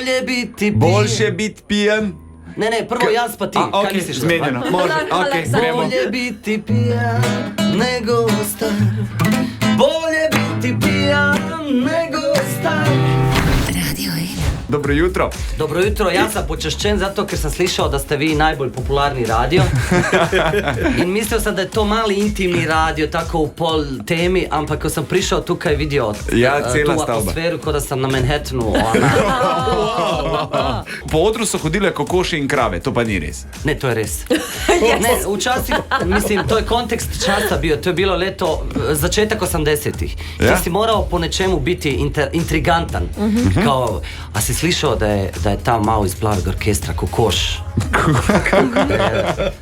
Bolje biti pijan. Boljše biti pijan. Ne, prvo jaz pa ti. Kaj misliš? Zmenjeno. Može, gremo. Bolje biti pijan nego star. Bolje biti pijan nego star. Dobro jutro. Dobro jutro, ja sam počašćen zato ker sam slišao da ste vi najbolj popularni radio. In mislio sam da je to mali intimni radio, tako u pol temi, ampak ko sam prišao tukaj vidio tu atmosferu ko da sam na Manhattanu. Po odru so hodile kokoši in krave, to pa ni res. Ne, to je res. Ne, včasih, mislim, to je kontekst časa bio, to je bilo leto, začetak 80-ih. Ja? Ti si morao po nečemu biti intrigantan. Kao, a si slišao da je ta malo iz Plavog orkestra kokoš?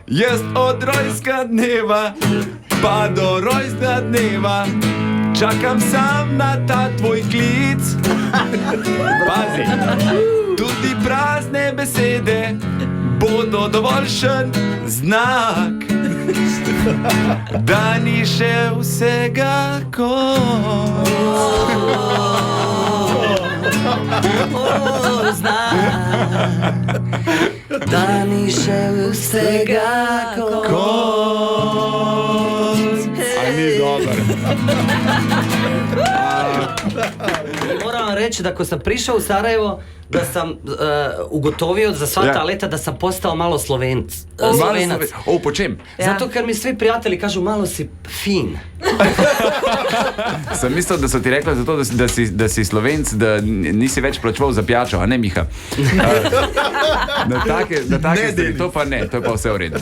Jaz od rojska dneva pa do rojstva dneva čakam sam na ta tvoj klic. Pazi, tudi prazne besede bodo dovoljšen znak, da ni še vsega konc. Da ni še vsega konc. Aj ni dober. Moram reći da ko sam prišao u Sarajevo, da sam ugotovio za sva ta leta da sam postao malo Slovenac. Po čem? Zato ker mi svi prijatelji kažu malo si fin. Sem mislil, da so ti rekli zato, da si Slovenc, da nisi več plačeval za pijačo, a ne, Miha? Na take stvari, to pa ne, to je pa vse v redu.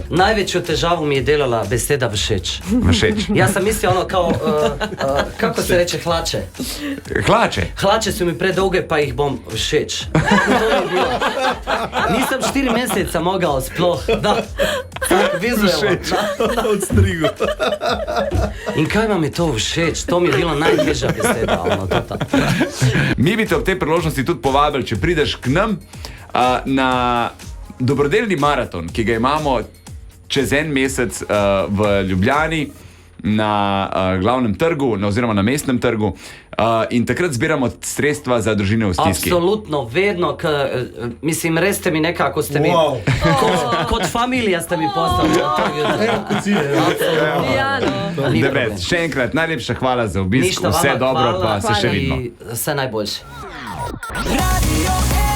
Največjo težavo mi je delala beseda všeč. Všeč? Ja sam mislio ono kao, kako se reče, hlače. Hlače? Hlače su mi predolge pa ih bom všeč. To je bilo. Nisam 4 mjeseca mogao sploh, da. Tako vizualno. Od strigu. In kaj vam je to všeč? To mi je bilo najtežja beseda. Mi bi te ob tej priložnosti tudi povabili, če prideš k nam na dobrodelni maraton, ki ga imamo čez en mesec v Ljubljani na glavnem trgu, oziroma na mestnem trgu, in takrat zbiramo sredstva za družine v stiski. Absolutno, vedno, mislim, res ste mi nekako, ste mi, kot familija ste mi postali. Debet, še enkrat, najlepša hvala za obisk, vse dobro, pa se še vidimo. Vse najboljše. Radio